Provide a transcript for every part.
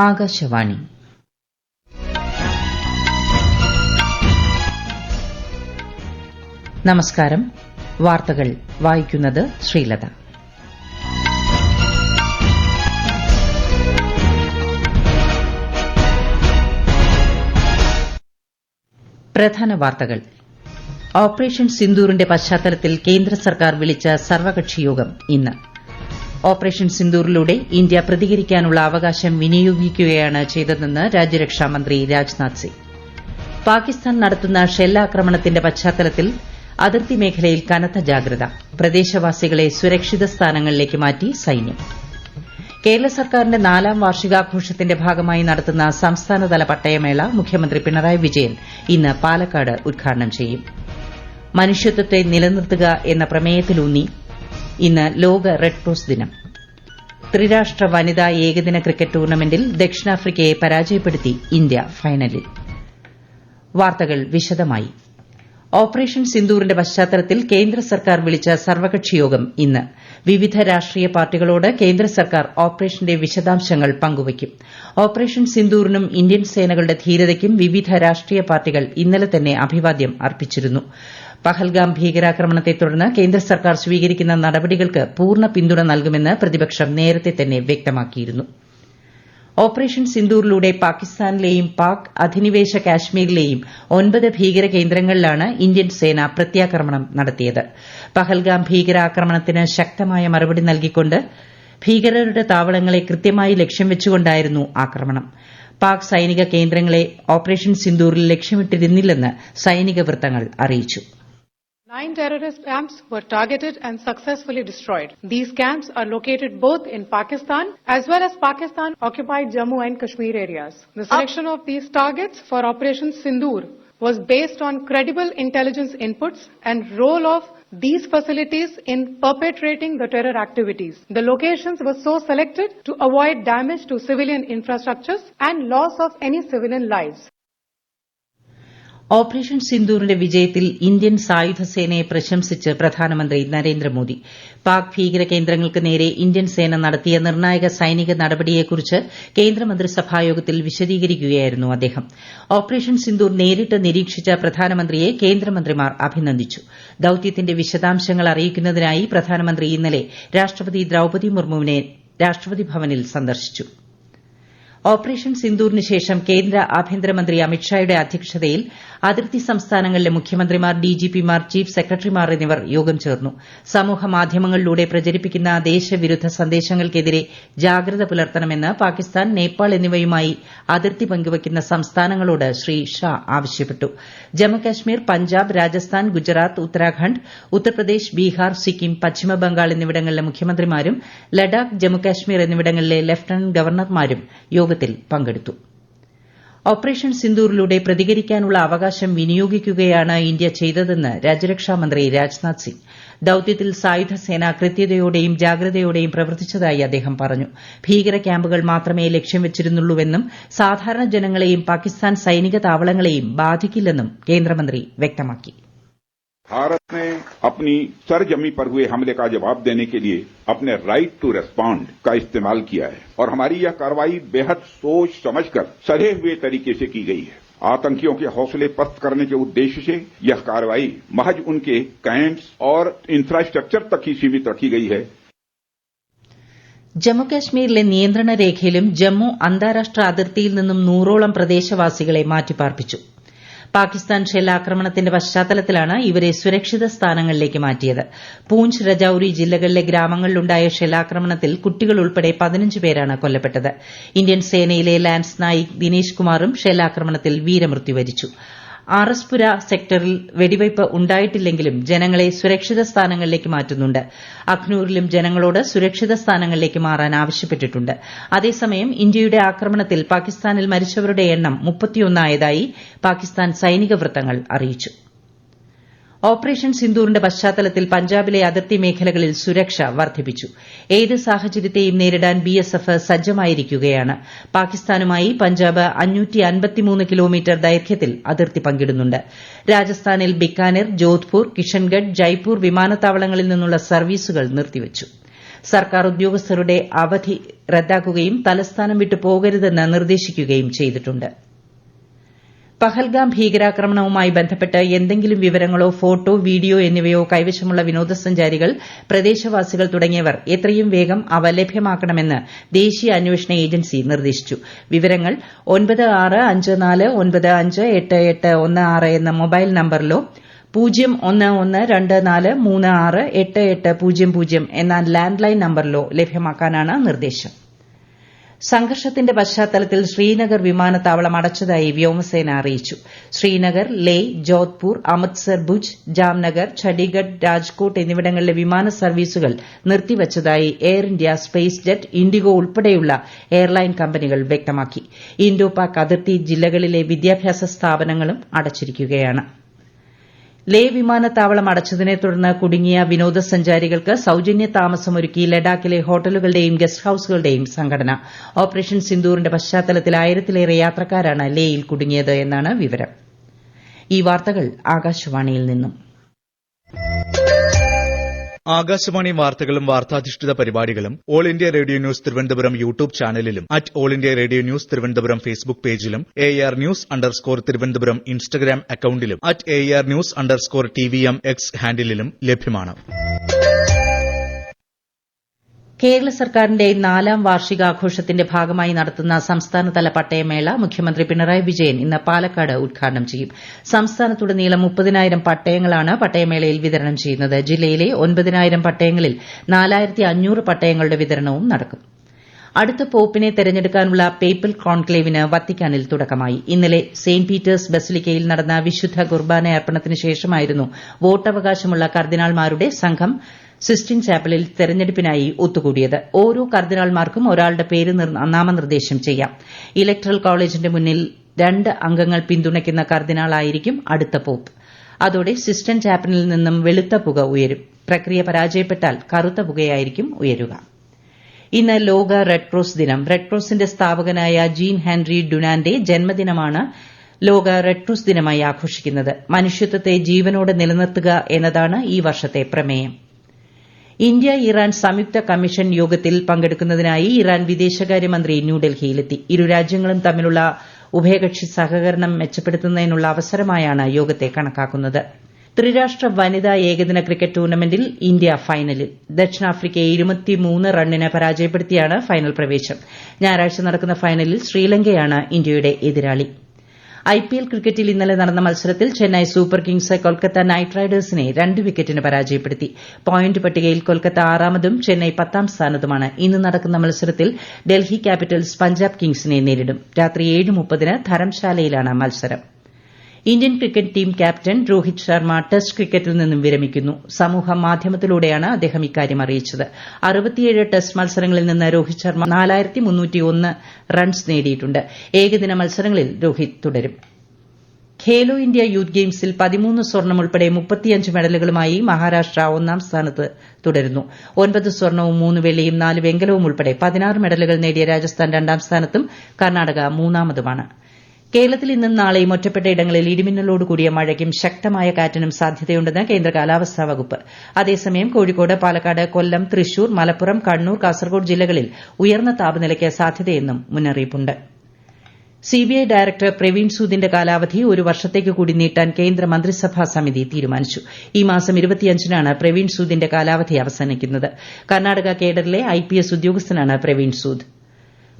ആകാശവാണി. നമസ്കാരം. വാർത്തകൾ വായിക്കുന്നത് ശ്രീലത. പ്രധാന വാർത്തകൾ. ഓപ്പറേഷൻ സിന്ദൂറിന്റെ പശ്ചാത്തലത്തിൽ കേന്ദ്ര സർക്കാർ വിളിച്ച സർവകക്ഷി യോഗം ഇന്ന്. ഓപ്പറേഷൻ സിന്ദൂറിലൂടെ ഇന്ത്യ പ്രതികരിക്കാനുള്ള അവകാശം വിനിയോഗിക്കുകയാണ് ചെയ്തതെന്ന് രാജ്യരക്ഷാമന്ത്രി രാജ്നാഥ് സിംഗ്. പാകിസ്ഥാൻ നടത്തുന്ന ഷെല്ലാക്രമണത്തിന്റെ പശ്ചാത്തലത്തിൽ അതിർത്തി മേഖലയിൽ കനത്ത ജാഗ്രത. പ്രദേശവാസികളെ സുരക്ഷിത സ്ഥാനങ്ങളിലേക്ക് മാറ്റി സൈന്യം. കേരള സർക്കാരിന്റെ 4ാം വാർഷികാഘോഷത്തിന്റെ ഭാഗമായി നടത്തുന്ന സംസ്ഥാനതല പട്ടയമേള മുഖ്യമന്ത്രി പിണറായി വിജയൻ ഇന്ന് പാലക്കാട് ഉദ്ഘാടനം ചെയ്യും. മനുഷ്യത്വത്തെ നിലനിർത്തുക എന്ന പ്രമേയത്തിലൂന്നി ഇന്ന് ലോക റെഡ് ക്രോസ് ദിനം. ത്രിരാഷ്ട്ര വനിതാ ഏകദിന ക്രിക്കറ്റ് ടൂർണമെന്റിൽ ദക്ഷിണാഫ്രിക്കയെ പരാജയപ്പെടുത്തി ഇന്ത്യ ഫൈനലിൽ. വാർത്തകൾ വിശദമായി. ഓപ്പറേഷൻ സിന്ദൂറിന്റെ പശ്ചാത്തലത്തിൽ കേന്ദ്ര സർക്കാർ വിളിച്ച സർവകക്ഷി യോഗം ഇന്ന്. വിവിധ രാഷ്ട്രീയ പാർട്ടികളോട് കേന്ദ്ര സർക്കാർ ഓപ്പറേഷന്റെ വിശദാംശങ്ങൾ പങ്കുവയ്ക്കും. ഓപ്പറേഷൻ സിന്ദൂറിനും ഇന്ത്യൻ സേനകളുടെ ധീരതയ്ക്കും വിവിധ രാഷ്ട്രീയ പാർട്ടികൾ ഇന്നലെ തന്നെ അഭിവാദ്യം അർപ്പിച്ചിരുന്നു. പഹൽഗാം ഭീകരാക്രമണത്തെ തുടർന്ന് കേന്ദ്ര സർക്കാർ സ്വീകരിക്കുന്ന നടപടികൾക്ക് പൂർണ്ണ പിന്തുണ നൽകുമെന്ന് പ്രതിപക്ഷം നേരത്തെ തന്നെ വ്യക്തമാക്കിയിരുന്നു. ഓപ്പറേഷൻ സിന്ദൂറിലൂടെ പാകിസ്ഥാനിലെയും പാക് അധിനിവേശ കാശ്മീരിലെയും 9 ഭീകര കേന്ദ്രങ്ങളിലാണ് ഇന്ത്യൻ സേന പ്രത്യാക്രമണം നടത്തിയത്. പഹൽഗാം ഭീകരാക്രമണത്തിന് ശക്തമായ മറുപടി നൽകിക്കൊണ്ട് ഭീകരരുടെ താവളങ്ങളെ കൃത്യമായി ലക്ഷ്യം വെച്ചുകൊണ്ടായിരുന്നു ആക്രമണം. പാക് സൈനിക കേന്ദ്രങ്ങളെ ഓപ്പറേഷൻ സിന്ദൂറിൽ ലക്ഷ്യമിട്ടിരുന്നില്ലെന്ന് സൈനിക വൃത്തങ്ങൾ അറിയിച്ചു. 9 terrorist camps were targeted and successfully destroyed. These camps are located both in Pakistan as well as Pakistan-occupied Jammu and Kashmir areas. The selection of these targets for Operation Sindoor was based on credible intelligence inputs and role of these facilities in perpetrating the terror activities. The locations were so selected to avoid damage to civilian infrastructures and loss of any civilian lives. Operation സിന്ദൂറിന്റെ വിജയത്തിൽ Indian സായുധ സേനയെ പ്രശംസിച്ച് പ്രധാനമന്ത്രി നരേന്ദ്രമോദി. പാക് ഭീകര കേന്ദ്രങ്ങൾക്ക് നേരെ Indian സേന നടത്തിയ നിർണായക സൈനിക നടപടിയെക്കുറിച്ച് കേന്ദ്രമന്ത്രിസഭായോഗത്തിൽ വിശദീകരിക്കുകയായിരുന്നു അദ്ദേഹം. ഓപ്പറേഷൻ സിന്ദൂർ നേരിട്ട് നിരീക്ഷിച്ച പ്രധാനമന്ത്രിയെ കേന്ദ്രമന്ത്രിമാർ അഭിനന്ദിച്ചു. ദൌത്യത്തിന്റെ വിശദാംശങ്ങൾ അറിയിക്കുന്നതിനായി പ്രധാനമന്ത്രി ഇന്നലെ രാഷ്ട്രപതി ദ്രൌപദി മുർമുവിനെ രാഷ്ട്രപതി ഭവനിൽ സന്ദർശിച്ചു. ഓപ്പറേഷൻ സിന്ദൂറിന് ശേഷം കേന്ദ്ര ആഭ്യന്തരമന്ത്രി അമിത്ഷായുടെ അധ്യക്ഷതയിൽ അതിർത്തി സംസ്ഥാനങ്ങളിലെ മുഖ്യമന്ത്രിമാർ, ഡിജിപിമാർ, ചീഫ് സെക്രട്ടറിമാർ എന്നിവർ യോഗം ചേർന്നു. സമൂഹമാധ്യമങ്ങളിലൂടെ പ്രചരിപ്പിക്കുന്ന ദേശവിരുദ്ധ സന്ദേശങ്ങൾക്കെതിരെ ജാഗ്രത പുലർത്തണമെന്ന് പാകിസ്ഥാൻ, നേപ്പാൾ എന്നിവയുമായി അതിർത്തി പങ്കുവയ്ക്കുന്ന സംസ്ഥാനങ്ങളോട് ശ്രീ ഷാ ആവശ്യപ്പെട്ടു. ജമ്മുകാശ്മീർ, പഞ്ചാബ്, രാജസ്ഥാൻ, ഗുജറാത്ത്, ഉത്തരാഖണ്ഡ്, ഉത്തർപ്രദേശ്, ബീഹാർ, സിക്കിം, പശ്ചിമബംഗാൾ എന്നിവിടങ്ങളിലെ മുഖ്യമന്ത്രിമാരും ലഡാക്ക്, ജമ്മുകാശ്മീർ എന്നിവിടങ്ങളിലെ ലഫ്റ്റനന്റ് ഗവർണർമാരും യോഗത്തിൽ പങ്കെടുത്തു. ഓപ്പറേഷൻ സിന്ദൂറിലൂടെ പ്രതികരിക്കാനുള്ള അവകാശം വിനിയോഗിക്കുകയാണ് ഇന്ത്യ ചെയ്തതെന്ന് രാജ്യരക്ഷാമന്ത്രി രാജ്നാഥ് സിംഗ്. ദൌത്യത്തിൽ സായുധസേന കൃത്യതയോടെയും ജാഗ്രതയോടെയും പ്രവർത്തിച്ചതായി അദ്ദേഹം പറഞ്ഞു. ഭീകര ക്യാമ്പുകൾ മാത്രമേ ലക്ഷ്യം വെച്ചിരുന്നുള്ളൂവെന്നും സാധാരണ ജനങ്ങളെയും പാകിസ്ഥാൻ സൈനിക താവളങ്ങളെയും ബാധിക്കില്ലെന്നും കേന്ദ്രമന്ത്രി വ്യക്തമാക്കി. भारत ने अपनी सरजमी पर हुए हमले का जवाब देने के लिए अपने राइट टू रेस्पॉन्ड का इस्तेमाल किया है और हमारी यह कार्रवाई बेहद सोच समझकर सधे हुए तरीके से की गई है. आतंकियों के हौसले पस्त करने के उद्देश्य से यह कार्रवाई महज उनके कैंप्स और इंफ्रास्ट्रक्चर तक ही सीमित रखी गई है. ജമ്മുകാശ്മീരിലെ നിയന്ത്രണ രേഖയിലും ജമ്മു അന്താരാഷ്ട്ര അതിർത്തിയിൽ നിന്നും 100ഓളം പ്രദേശവാസികളെ മാറ്റിപ്പാർപ്പിച്ചു. പാകിസ്ഥാൻ ഷെല്ലാക്രമണത്തിന്റെ പശ്ചാത്തലത്തിലാണ് ഇവരെ സുരക്ഷിത സ്ഥാനങ്ങളിലേക്ക് മാറ്റിയത്. പൂഞ്ച്, രജൌരി ജില്ലകളിലെ ഗ്രാമങ്ങളിലുണ്ടായ ഷെല്ലാക്രമണത്തിൽ കുട്ടികൾ ഉൾപ്പെടെ 15 പേരാണ് കൊല്ലപ്പെട്ടത്. ഇന്ത്യൻ സേനയിലെ ലാൻസ് നായിക് ദിനേശ് കുമാറും ഷെല്ലാക്രമണത്തിൽ വീരമൃത്യു വരിച്ചു. ആർഎസ്പുര സെക്ടറിൽ വെടിവയ്പ് ഉണ്ടായിട്ടില്ലെങ്കിലും ജനങ്ങളെ സുരക്ഷിത സ്ഥാനങ്ങളിലേക്ക് മാറ്റുന്നുണ്ട്. അഖ്നൂറിലും ജനങ്ങളോട് സുരക്ഷിത സ്ഥാനങ്ങളിലേക്ക് മാറാൻ ആവശ്യപ്പെട്ടിട്ടുണ്ട്. അതേസമയം ഇന്ത്യയുടെ ആക്രമണത്തിൽ പാകിസ്ഥാനിൽ മരിച്ചവരുടെ എണ്ണം 31 ആയതായി പാകിസ്ഥാൻ സൈനിക വൃത്തങ്ങൾ അറിയിച്ചു. ഓപ്പറേഷൻ സിന്ദൂറിന്റെ പശ്ചാത്തലത്തിൽ പഞ്ചാബിലെ അതിർത്തി മേഖലകളിൽ സുരക്ഷ വർദ്ധിപ്പിച്ചു. ഏത് സാഹചര്യത്തെയും നേരിടാൻ ബിഎസ്എഫ് സജ്ജമായിരിക്കുകയാണ്. പാകിസ്ഥാനുമായി പഞ്ചാബ് 553 കിലോമീറ്റർ ദൈർഘ്യത്തിൽ അതിർത്തി പങ്കിടുന്നുണ്ട്. രാജസ്ഥാനിൽ ബിക്കാനീർ, ജോധ്പൂർ, കിഷൻഗഡ്, ജയ്പൂർ വിമാനത്താവളങ്ങളിൽ നിന്നുള്ള സർവീസുകൾ നിർത്തിവച്ചു. സർക്കാർ ഉദ്യോഗസ്ഥരുടെ അവധി റദ്ദാക്കുകയും തലസ്ഥാനം വിട്ടു പോകരുതെന്ന് നിർദ്ദേശിക്കുകയും ചെയ്തിട്ടുണ്ട്. പഹൽഗാം ഭീകരാക്രമണവുമായി ബന്ധപ്പെട്ട് എന്തെങ്കിലും വിവരങ്ങളോ ഫോട്ടോ വീഡിയോ എന്നിവയോ കൈവശമുള്ള വിനോദസഞ്ചാരികൾ പ്രദേശവാസികൾ തുടങ്ങിയവർ എത്രയും വേഗം അവ ലഭ്യമാക്കണമെന്ന് ദേശീയ അന്വേഷണ ഏജൻസി നിർദ്ദേശിച്ചു. വിവരങ്ങൾ 9655958816 എന്ന മൊബൈൽ നമ്പറിലോ 011243688800 എന്ന ലാൻഡ് ലൈൻ നമ്പറിലോ ലഭ്യമാക്കാനാണ് നിർദ്ദേശം. സംഘർഷത്തിന്റെ പശ്ചാത്തലത്തിൽ ശ്രീനഗർ വിമാനത്താവളം അടച്ചതായി വ്യോമസേന അറിയിച്ചു. ശ്രീനഗർ, ലേ, ജോധ്പൂർ, അമൃത്സർ, ഭുജ്, ജാംനഗർ, ചണ്ഡീഗഡ്, രാജ്കോട്ട് എന്നിവിടങ്ങളിലെ വിമാന സർവീസുകൾ നിർത്തിവച്ചതായി Air India, SpiceJet, IndiGo ഉൾപ്പെടെയുള്ള എയർലൈൻ കമ്പനികൾ വ്യക്തമാക്കി. ഇന്തോ പാക് അതിർത്തി ജില്ലകളിലെ വിദ്യാഭ്യാസ സ്ഥാപനങ്ങളും അടച്ചിരിക്കുകയാണ്. ലേ വിമാനത്താവളം അടച്ചതിനെ തുടർന്ന് കുടുങ്ങിയ വിനോദസഞ്ചാരികൾക്ക് സൌജന്യ താമസമൊരുക്കി ലഡാക്കിലെ ഹോട്ടലുകളുടെയും ഗസ്റ്റ് ഹൌസുകളുടെയും സംഘടന. ഓപ്പറേഷൻ സിന്ദൂറിന്റെ പശ്ചാത്തലത്തിൽ 1000-ലേറെ യാത്രക്കാരാണ് ലേയിൽ കുടുങ്ങിയത് എന്നാണ് വിവരം. ഈ വാർത്തകൾ ആകാശവാണിയിൽ നിന്നും. ആകാശവാണി വാർത്തകളും വാർത്താധിഷ്ഠിത പരിപാടികളും All India Radio News Thiruvananthapuram YouTube ചാനലിലും All India Radio News Thiruvananthapuram Facebook പേജിലും AR News_ തിരുവനന്തപുരം ഇൻസ്റ്റഗ്രാം അക്കൌണ്ടിലും AR News_TVM X ഹാൻഡിലും ലഭ്യമാണ്. കേരള സർക്കാരിന്റെ 4ാം വാർഷികാഘോഷത്തിന്റെ ഭാഗമായി നടത്തുന്ന സംസ്ഥാനതല പട്ടയമേള മുഖ്യമന്ത്രി പിണറായി വിജയൻ ഇന്ന് പാലക്കാട് ഉദ്ഘാടനം ചെയ്യും. സംസ്ഥാനത്തുടനീളം 30,000 പട്ടയങ്ങളാണ് പട്ടയമേളയിൽ വിതരണം ചെയ്യുന്നത്. ജില്ലയിലെ 9,000 പട്ടയങ്ങളിൽ 4,500 പട്ടയങ്ങളുടെ വിതരണവും നടക്കും. അടുത്ത പോപ്പിനെ തെരഞ്ഞെടുക്കാനുള്ള പേപ്പൽ കോൺക്ലേവിന് വത്തിക്കാനിൽ തുടക്കമായി. ഇന്നലെ സെന്റ് പീറ്റേഴ്സ് ബസിലിക്കയിൽ നടന്ന വിശുദ്ധ കുർബാന അർപ്പണത്തിന് ശേഷമായിരുന്നു വോട്ടവകാശമുള്ള കർദിനാൾമാരുടെ സംഘം സിസ്റ്റീൻ ചാപ്പലിൽ തെരഞ്ഞെടുപ്പിനായി ഒത്തുകൂടിയത്. ഓരോ കർദിനാൾമാർക്കും ഒരാളുടെ പേര് നാമനിർദ്ദേശം ചെയ്യാം. ഇലക്ടറൽ കോളേജിന്റെ മുന്നിൽ 2 അംഗങ്ങൾ പിന്തുണയ്ക്കുന്ന കർദിനാളായിരിക്കും അടുത്ത പോപ്പ്. അതോടെ സിസ്റ്റീൻ ചാപ്പലിൽ നിന്നും വെളുത്ത പുക ഉയരും. പ്രക്രിയ പരാജയപ്പെട്ടാൽ കറുത്ത പുകയായിരിക്കും ഉയരുക. ഇന്ന് ലോക റെഡ് ക്രോസ് ദിനം. റെഡ് ക്രോസിന്റെ സ്ഥാപകനായ ജീൻ ഹെൻറി ഡുനാന്റെ ജന്മദിനമാണ് ലോക റെഡ് ക്രോസ് ദിനമായി ആഘോഷിക്കുന്നത്. മനുഷ്യത്വത്തെ ജീവനോടെ നിലനിർത്തുക എന്നതാണ് ഈ വർഷത്തെ പ്രമേയം. ഇന്ത്യ ഇറാൻ സംയുക്ത കമ്മീഷൻ യോഗത്തിൽ പങ്കെടുക്കുന്നതിനായി ഇറാൻ വിദേശകാര്യമന്ത്രി ന്യൂഡൽഹിയിലെത്തി. ഇരു രാജ്യങ്ങളും തമ്മിലുള്ള ഉഭയകക്ഷി സഹകരണം മെച്ചപ്പെടുത്തുന്നതിനുള്ള അവസരമായാണ് യോഗത്തെ കണക്കാക്കുന്നത്. ത്രിരാഷ്ട്ര വനിതാ ഏകദിന ക്രിക്കറ്റ് ടൂർണമെന്റിൽ ഇന്ത്യ ഫൈനലിൽ. ദക്ഷിണാഫ്രിക്കയെ 23 റണ്ണിന് പരാജയപ്പെടുത്തിയാണ് ഫൈനൽ പ്രവേശം. ഞായറാഴ്ച നടക്കുന്ന ഫൈനലിൽ ശ്രീലങ്കയാണ് ഇന്ത്യയുടെ എതിരാളി. IPL ക്രിക്കറ്റിൽ ഇന്നലെ നടന്ന മത്സരത്തിൽ Chennai super Kings Kolkata night റൈഡേഴ്സിനെ 2 വിക്കറ്റിന് പരാജയപ്പെടുത്തി. പോയിന്റ് പട്ടികയിൽ കൊൽക്കത്ത 6ാമതും ചെന്നൈ 10ാം സ്ഥാനത്തുമാണ്. ഇന്ന് നടക്കുന്ന മത്സരത്തിൽ ഡൽഹി ക്യാപിറ്റൽസ് പഞ്ചാബ് കിങ്സിനെ നേരിടും. രാത്രി 7:30-ന് ധരംശാലയിലാണ് മത്സരം. Indian cricket team captain Rohit Sharma test ക്രിക്കറ്റിൽ നിന്നും വിരമിക്കുന്നു. സമൂഹ മാധ്യമത്തിലൂടെയാണ് അദ്ദേഹം ഇക്കാര്യം അറിയിച്ചത്. 67 ടെസ്റ്റ് മത്സരങ്ങളിൽ നിന്ന് രോഹിത് ശർമ്മ 4301 റൺസ് നേടിയിട്ടുണ്ട്. ഏകദിന മത്സരങ്ങളിൽ രോഹിത് തുടരും. ഖേലോ ഇന്ത്യ യൂത്ത് ഗെയിംസിൽ 13 സ്വർണം ഉൾപ്പെടെ 35 മെഡലുകളുമായി മഹാരാഷ്ട്ര 1ാം സ്ഥാനത്ത് തുടരുന്നു. 9 സ്വർണവും 3 വെള്ളിയും 4 വെങ്കലവും ഉൾപ്പെടെ 16 മെഡലുകൾ നേടിയ രാജസ്ഥാൻ 2ാം സ്ഥാനത്തും കർണാടക 3ാമതുമാണ്. കേരളത്തിൽ ഇന്നും നാളെയും ഒറ്റപ്പെട്ട ഇടങ്ങളിൽ ഇടിമിന്നലോടുകൂടിയ മഴയ്ക്കും ശക്തമായ കാറ്റിനും സാധ്യതയുണ്ടെന്ന് കേന്ദ്ര കാലാവസ്ഥാ വകുപ്പ്. അതേസമയം കോഴിക്കോട്, പാലക്കാട്, കൊല്ലം, തൃശൂർ, മലപ്പുറം, കണ്ണൂർ, കാസർഗോഡ് ജില്ലകളിൽ ഉയർന്ന താപനിലയ്ക്ക് സാധ്യതയെന്നും മുന്നറിയിപ്പുണ്ട്. CBI ഡയറക്ടർ പ്രവീൺ സൂദിന്റെ കാലാവധി 1 വർഷത്തേക്ക് കൂടി നീട്ടാൻ കേന്ദ്ര മന്ത്രിസഭാ സമിതി തീരുമാനിച്ചു. ഈ മാസം 25-നാണ് പ്രവീൺ സൂദിന്റെ കാലാവധി അവസാനിക്കുന്നത്. കർണാടക കേഡറിലെ IPS ഉദ്യോഗസ്ഥനാണ് പ്രവീൺ സൂദ്.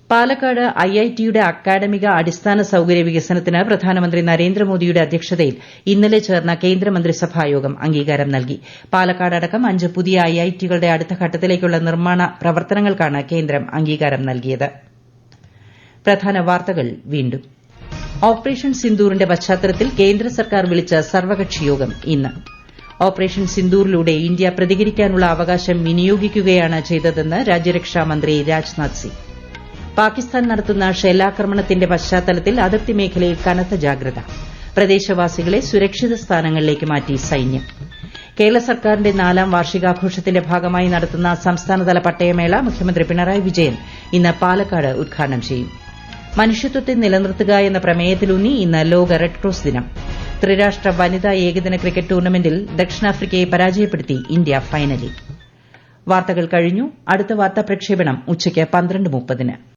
പാലക്കാട് IITയുടെ അക്കാഡമിക അടിസ്ഥാന സൌകര്യ വികസനത്തിന് പ്രധാനമന്ത്രി നരേന്ദ്രമോദിയുടെ അധ്യക്ഷതയിൽ ഇന്നലെ ചേർന്ന കേന്ദ്രമന്ത്രിസഭായോഗം അംഗീകാരം നൽകി. പാലക്കാട് അടക്കം 5 പുതിയ IITകളുടെ അടുത്ത ഘട്ടത്തിലേക്കുള്ള നിർമ്മാണ പ്രവർത്തനങ്ങൾക്കാണ് കേന്ദ്രം അംഗീകാരം നൽകിയത്. പ്രധാന വാർത്തകൾ വീണ്ടും. ഓപ്പറേഷൻ സിന്ദൂറിന്റെ പശ്ചാത്തലത്തിൽ കേന്ദ്ര സർക്കാർ വിളിച്ച സർവകക്ഷി യോഗം ഇന്ന്. ഓപ്പറേഷൻ സിന്ദൂറിലൂടെ ഇന്ത്യ പ്രതികരിക്കാനുള്ള അവകാശം വിനിയോഗിക്കുകയാണ് ചെയ്തതെന്ന് രാജ്യരക്ഷാമന്ത്രി രാജ്നാഥ് സിംഗ്. പാകിസ്ഥാൻ നടത്തുന്ന ഷെല്ലാക്രമണത്തിന്റെ പശ്ചാത്തലത്തിൽ അതിർത്തി മേഖലയിൽ കനത്ത ജാഗ്രത. പ്രദേശവാസികളെ സുരക്ഷിത സ്ഥാനങ്ങളിലേക്ക് മാറ്റി സൈന്യം. കേരള സർക്കാരിന്റെ 4ാം വാർഷികാഘോഷത്തിന്റെ ഭാഗമായി നടത്തുന്ന സംസ്ഥാനതല പട്ടയമേള മുഖ്യമന്ത്രി പിണറായി വിജയൻ ഇന്ന് പാലക്കാട് ഉദ്ഘാടനം ചെയ്യും. മനുഷ്യത്വത്തെ നിലനിർത്തുക എന്ന പ്രമേയത്തിലൂന്നി ഇന്ന് ലോക റെഡ് ക്രോസ് ദിനം. ത്രിരാഷ്ട്ര വനിതാ ഏകദിന ക്രിക്കറ്റ് ടൂർണമെന്റിൽ ദക്ഷിണാഫ്രിക്കയെ പരാജയപ്പെടുത്തി ഇന്ത്യ ഫൈനലിൽ. വാർത്തകൾ കഴിഞ്ഞു. അടുത്ത വാർത്താ പ്രക്ഷേപണം ഉച്ചയ്ക്ക് 12:30.